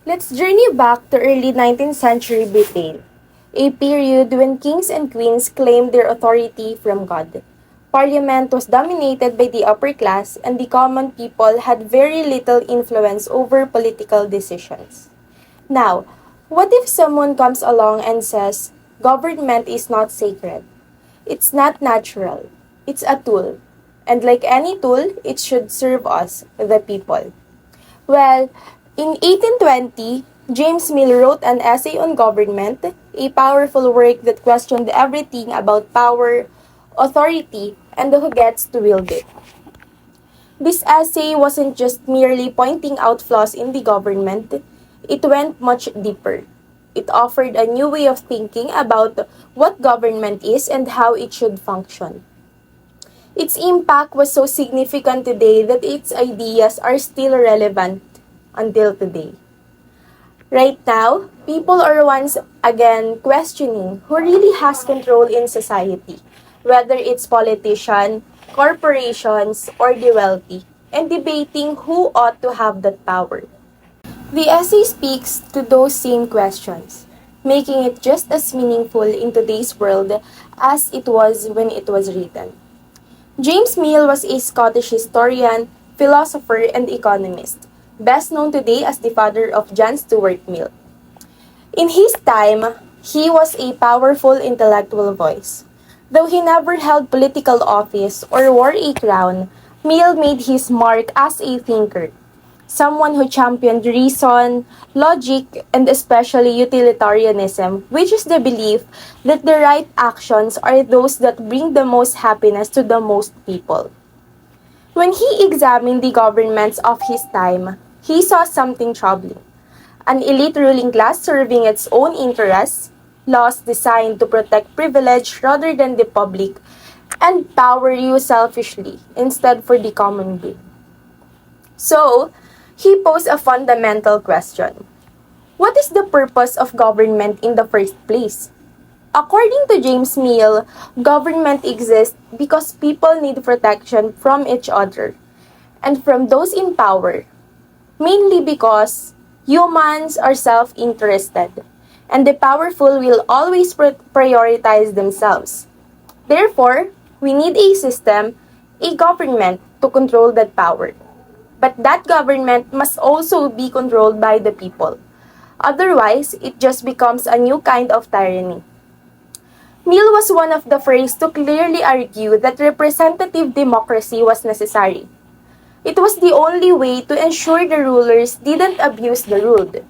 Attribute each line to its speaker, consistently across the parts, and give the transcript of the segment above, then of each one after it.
Speaker 1: Let's journey back to early 19th century Britain, a period when kings and queens claimed their authority from God. Parliament was dominated by the upper class, and the common people had very little influence over political decisions. Now, what if someone comes along and says, government is not sacred? It's not natural. It's a tool. And like any tool, it should serve us, the people. Well, in 1820, James Mill wrote an essay on government, a powerful work that questioned everything about power, authority, and who gets to wield it. This essay wasn't just merely pointing out flaws in the government, it went much deeper. It offered a new way of thinking about what government is and how it should function. Its impact was so significant today that its ideas are still relevant until today. Right now, people are once again questioning who really has control in society, whether it's politician, corporations, or the wealthy, and debating who ought to have that power. The essay speaks to those same questions, making it just as meaningful in today's world as it was when it was written. James Mill was a Scottish historian, philosopher, and economist, best known today as the father of John Stuart Mill. In his time, he was a powerful intellectual voice. Though he never held political office or wore a crown, Mill made his mark as a thinker, someone who championed reason, logic, and especially utilitarianism, which is the belief that the right actions are those that bring the most happiness to the most people. When he examined the governments of his time, he saw something troubling. An elite ruling class serving its own interests, laws designed to protect privilege rather than the public, and power used selfishly instead for the common good. So, he posed a fundamental question. What is the purpose of government in the first place? According to James Mill, government exists because people need protection from each other and from those in power, mainly because humans are self-interested, and the powerful will always prioritize themselves. Therefore, we need a system, a government, to control that power. But that government must also be controlled by the people. Otherwise, it just becomes a new kind of tyranny. Mill was one of the first to clearly argue that representative democracy was necessary. It was the only way to ensure the rulers didn't abuse the ruled.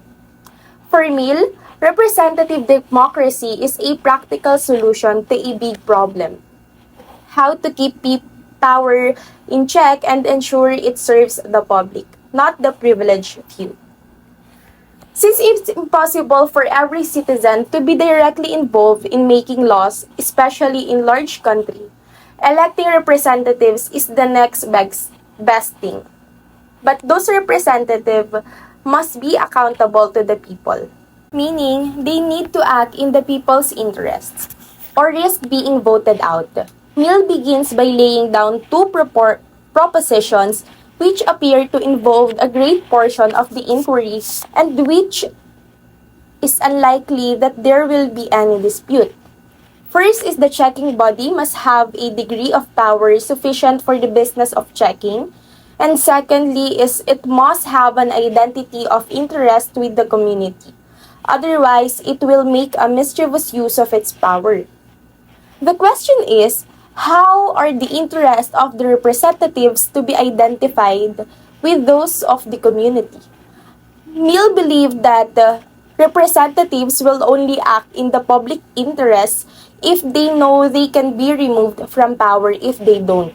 Speaker 1: For Mill, representative democracy is a practical solution to a big problem: how to keep power in check and ensure it serves the public, not the privileged few. Since it's impossible for every citizen to be directly involved in making laws, especially in large country, electing representatives is the next best thing. But those representatives must be accountable to the people, meaning they need to act in the people's interests or risk being voted out. Mill begins by laying down two propositions which appear to involve a great portion of the inquiry and which is unlikely that there will be any dispute. First is the checking body must have a degree of power sufficient for the business of checking, and secondly is it must have an identity of interest with the community. Otherwise, it will make a mischievous use of its power. The question is, how are the interests of the representatives to be identified with those of the community? Mill believed that representatives will only act in the public interest if they know they can be removed from power if they don't.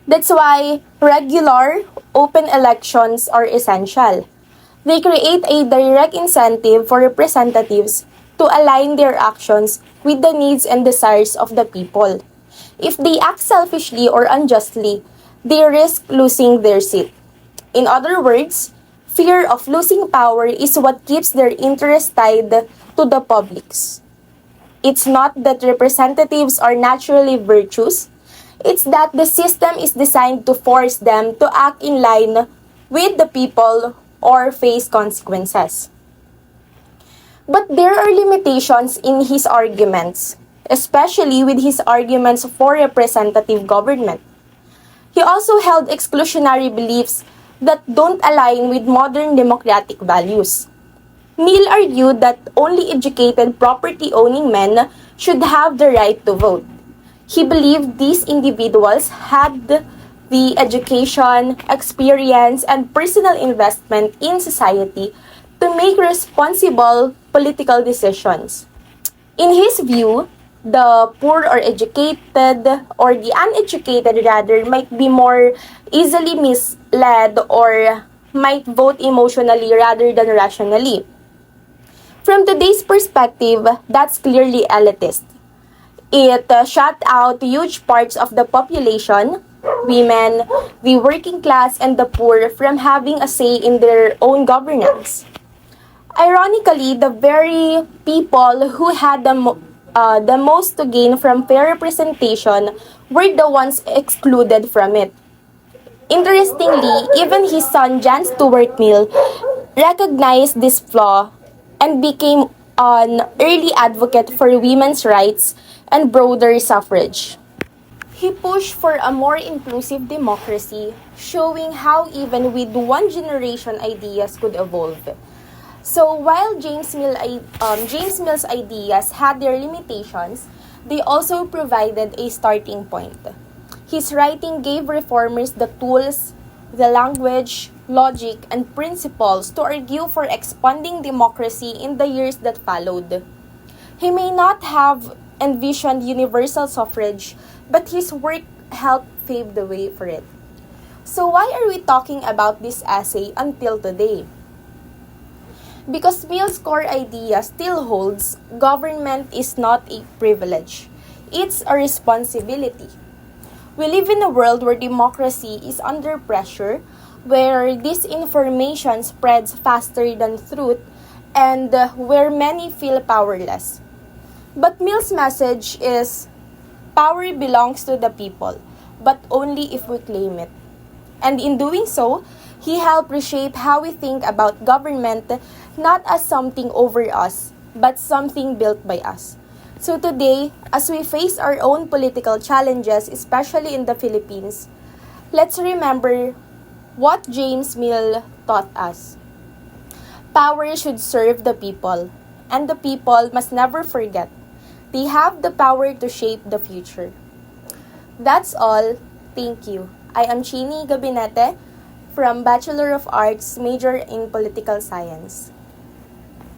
Speaker 1: That's why regular, open elections are essential. They create a direct incentive for representatives to align their actions with the needs and desires of the people. If they act selfishly or unjustly, they risk losing their seat. In other words, fear of losing power is what keeps their interests tied to the public's. It's not that representatives are naturally virtuous, it's that the system is designed to force them to act in line with the people or face consequences. But there are limitations in his arguments, especially with his arguments for representative government. He also held exclusionary beliefs that don't align with modern democratic values. Mill argued that only educated property-owning men should have the right to vote. He believed these individuals had the education, experience, and personal investment in society to make responsible political decisions. In his view, the poor or educated or the uneducated rather might be more easily misled or might vote emotionally rather than rationally. From today's perspective, that's clearly elitist. It shut out huge parts of the population, women, the working class, and the poor from having a say in their own governance. Ironically, the very people who had the most to gain from fair representation were the ones excluded from it. Interestingly, even his son John Stuart Mill recognized this flaw and became an early advocate for women's rights and broader suffrage. He pushed for a more inclusive democracy, showing how even with one generation ideas could evolve. So while James Mill's ideas had their limitations, they also provided a starting point. His writing gave reformers the tools, the language, logic, and principles to argue for expanding democracy in the years that followed. He may not have envisioned universal suffrage, but his work helped pave the way for it. So why are we talking about this essay until today? Because Mill's core idea still holds, government is not a privilege. It's a responsibility. We live in a world where democracy is under pressure, where disinformation spreads faster than truth, and where many feel powerless. But Mill's message is, power belongs to the people, but only if we claim it. And in doing so, he helped reshape how we think about government, not as something over us, but something built by us. So today, as we face our own political challenges, especially in the Philippines, let's remember what James Mill taught us. Power should serve the people, and the people must never forget they have the power to shape the future. That's all. Thank you. I am Chini Gabinete from Bachelor of Arts, major in Political Science.